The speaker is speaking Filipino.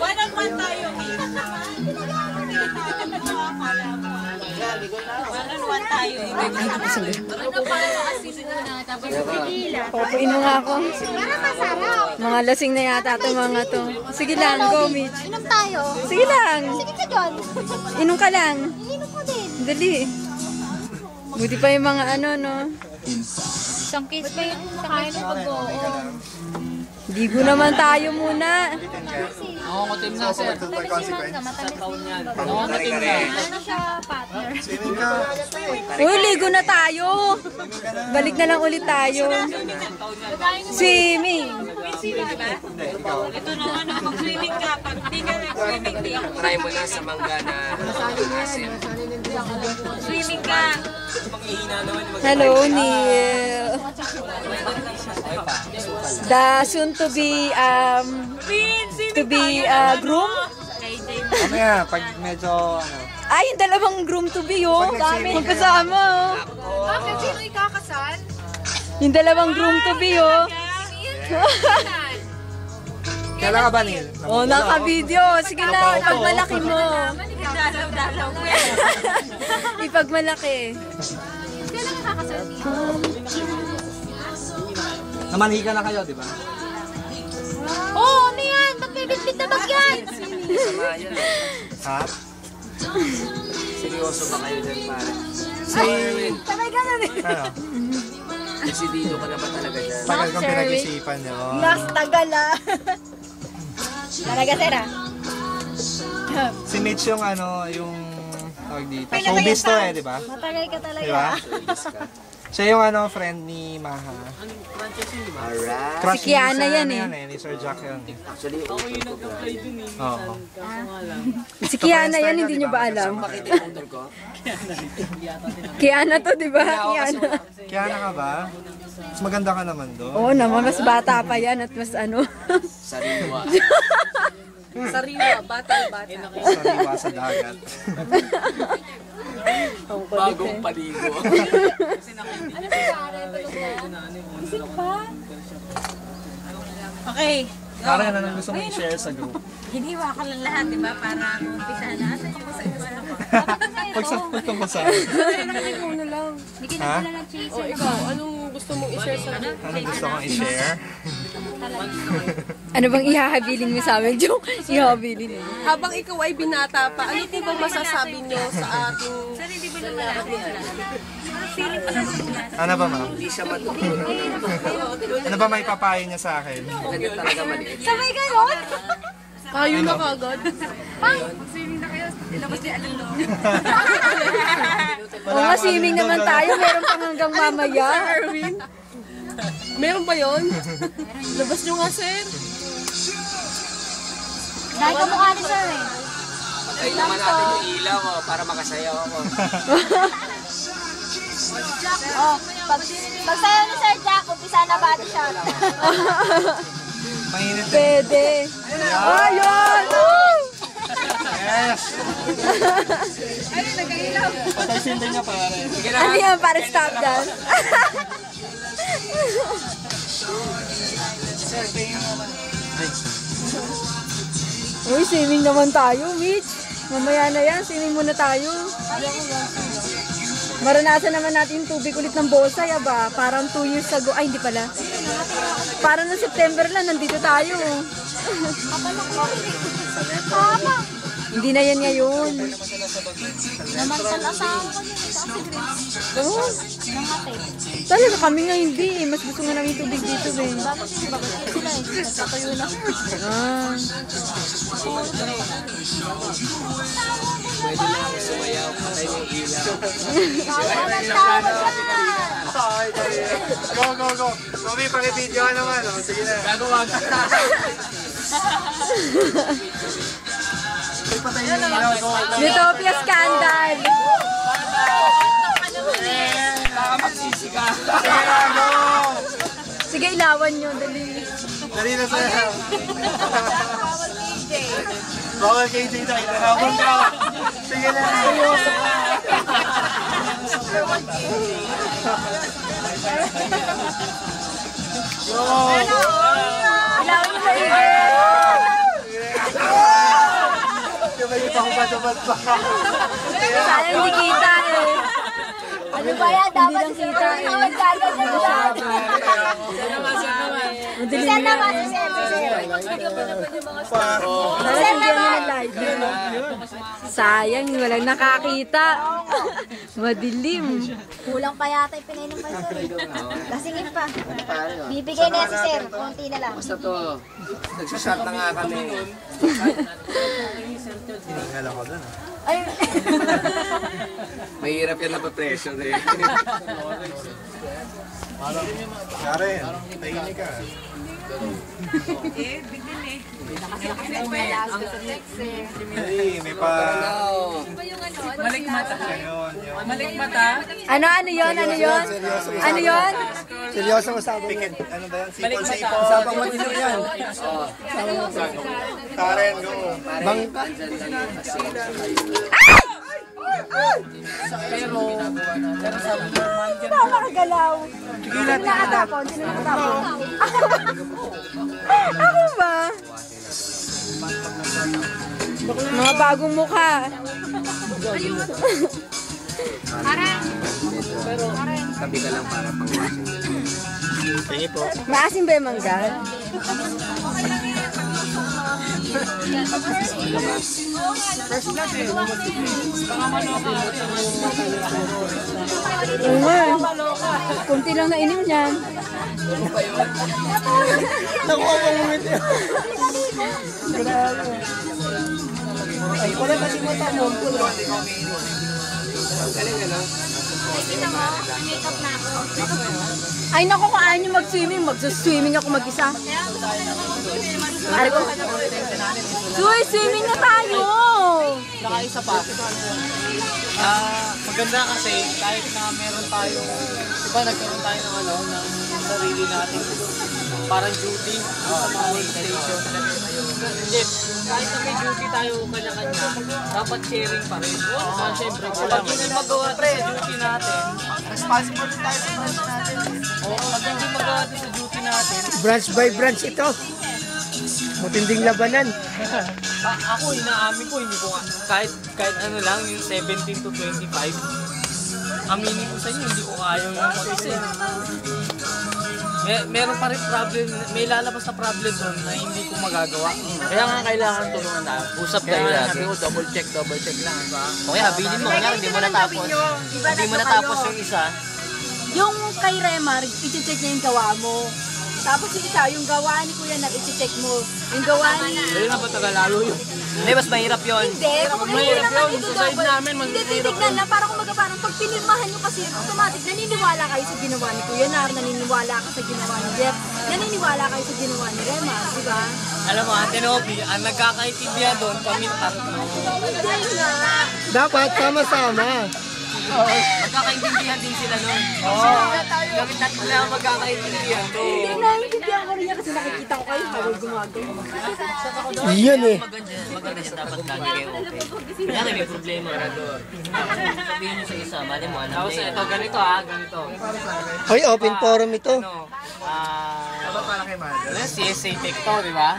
One-on-one tayo. One-on-one tayo. Papain mo nga ako. Mga lasing na yata itong mga to. Sige lang, go Mitch. Inom tayo. Sige lang. Sige ka John. Inom ka lang. Inom ko din. Dali. Buti pa yung mga ano, no? Isang kiss pa yung kain ng pag-oo. Ligo naman tayo muna. Nangungutim na, sir. Nangungutim na. Ano siya, partner? Uy, ligo na tayo. Balik na lang ulit tayo. Swimming. Ito naman, mag-swimming ka. Pag di ka nag-swimming, di ako. Try mo na sa mangga na asin. Swimming ka. Hello, Neil. The soon to be groom. Mamaya, pag medyo ano. Ay, yung dalawang groom to be, oh. Magkasama, oh. Bakit? Sino ikakasal? Yung dalawang groom to be, oh. Kailan ka ba, Neil? Oh, naka-video. Sige na, ipagmalaki mo. Dalaw-dalaw ko yan. Ipagmalaki. Kailan ikakasal? Namanhi ka na kayo, di ba? Oo, ano yan? Ba't may bitbit na bag yan? Sama yan. Ha? Seryoso ba kayo dyan, pare? Sabay ka na rin. Ano? Desidido ka na ba talaga dyan? Tagal kong pinag-isipan nyo. Tagal, ah. Talaga, sir, ah. Si Mitch yung ano, yung tawag dito. Showbiz to eh, di ba? Matagal ka talaga. Di ba? Siya yung ano, friend ni Maha. Alright. Crush Si Kiana ni sa, yan, ano ni Sir Jack yun. Actually, ako yung nag-apply dun eh. Oo. Si Kiana yan, hindi nyo ba alam? Bakit yung order ko? Kiana to, di ba? Kiana. Kiana ka ba? Mas maganda ka naman doon. Oo naman, mas bata pa yan at mas ano. Sariwa. Sariwa, bata-bata. Sariwa sa dagat. Bagong paligo. Okay. Parang ano nang gusto mong i-share sa group. Hiniwa ka lang lahat, di ba? Para umpisa na. Asa ko sa iba na ko? Pagtungkol sa Ha? O ikaw, anong gusto mong i-share sa akin? Anong gusto kong i-share? Ano bang ihahabilin mo sa amin, Joke? Ihahabilin mo. Habang ikaw ay binata pa, ano po bang masasabi nyo sa ating Ano ba, ma'am? Hindi siya matulog. Ano ba may papayo niya sa akin? Ganyan talaga maliit. Sabay ka nun? kayo na kagad? Oo nga, swimming naman tayo. Meron pang hanggang mamaya. Erwin? Meron ba yun? Labas nyo nga, sir. Dahil ka mukha ni sir eh. Patayin naman natin yung ilaw para makasayaw ako. Oh, pag sayo ni Sir Jack, umpisa na body shot. Mainit din. Pwede. Ayun! Yes! Patay sindi niya pare. Ano yan? Para stop dance? Uy, swimming naman tayo, Mitch. Mamaya na yan, swimming muna tayo. Maranasan naman natin yung tubig ulit ng Bosay, aba. Parang 2 years ago. Ay, hindi pala. Parang noong September lang, nandito tayo. Hindi na yan ngayon. Naman sa asawa ko yun. Oo. Nangatay. Talaga kami nga hindi. Mas gusto nga namin tubig dito, eh. Bakit sila eh? Tatayo na. Ah. Pwede na ako sumayaw. Patay yung ilaw. Go, go, go. Mami, paki-video naman. Oh. Sige na. Gagawa ka. Patay yung ilaw. Go, go. Utopia Scandal! Baka magsisi ka. Sige na, go! Sige, ilawan nyo. Dali. Dali na sa'yo. Bawal KJ na. Itanapon ka. Sige na. Ilaw mo maigi. Sayang di kita eh. Ano ba yan? Dapat si Sir na magkagad na siya. Isa naman si Sir. Nalasing din mo ng live. Sayang, walang nakakita. Madilim. Kulang pa yata yung pinainom pa Sir. Lasingin pa. Bibigay na si Sir. Konti na lang. Basta to, nagsashot na nga kami. Hiningal ako dun. Ay, Mahirap yan napapressure eh. Karen, tahimik ka. Hey, may pa... Malik mata. Yun. Malik mata. Ano yun? Ano yun? Seryosong usapan. Ano ba yan? Malik mata. Usapang matino yan. Karen, go. Bangka. Pero sabi mo naman dyan. Hindi ako makagalaw. Sino nakatapon? Ako ba? Mga bagong mukha. Tabi ka lang para pang-washing. Sige po. Maasim ba yung mangga? Oo nga. Kunti lang na inim niyan. Nakuha ko mo ito. Ay, wala kasi mata mo. Ay naku, kung ayaw niyo mag-swimming, mag-swimming ako mag-isa. Ari ko. Suy, swimming na tayo! Saka isa pa. Maganda kasi kahit na meron tayong, diba nagkaroon tayo ng ano, ng sarili natin parang duty sa mga workstation. Hindi, kahit na may duty tayo kanya-kanya, dapat sharing pa rin. Siyempre, pag hindi magawa sa duty natin, Responsible tayo sa branch natin. pag hindi magawa sa duty natin, Branch by branch ito. Matinding labanan. ako inaamin ko, hindi ko nga, kahit ano lang, yung 17 to 25, aminin ko sa inyo, hindi ko kaya yung mag-isa. Meron pa rin problem, may lalabas na problem doon na hindi ko magagawa. Kaya nga kailangan tulungan tayo. Usap tayo lagi. Sabi ko, double check lang. Diba? Okay, habilin mo. Kaya hindi mo natapos. Hindi mo natapos yung isa. Yung kay Remar, i-check niya yung gawa mo. Tapos yung isa, yung gawa ni Kuya na i-check mo. Yung gawa ni... Dahil na ba tagalalo yun? Hindi, mas mahirap yun. Hindi, Mahirap naman yun. ito Sa side double. namin, mas Hindi, mahirap titignan na. Parang kumbaga, parang pag pinirmahan nyo kasi, automatic, naniniwala kayo sa ginawa ni Kuya Nar, naniniwala ka sa ginawa ni Jeff, naniniwala kayo sa ginawa ni Remar, di ba? Alam mo, Ate Nobi, ang nagkakaintindihan doon, kami tatlo. Hindi nga. Dapat sama-sama. Magkakaintindihan din sila noon. Kami tatlo lang magkakaintindihan doon. Naiintindihan ko rin yan kasi nakikita ko kayo habang gumagawa. Yan eh. Maganda siya, dapat lagi kayo okay. Kaya may problema. Sabihin nyo sa isa, mali mo, alam na Tapos yun. ito, ganito ganito. Hoy, open forum ito. Ano, Para kay Mother. CSA Tech to, di ba?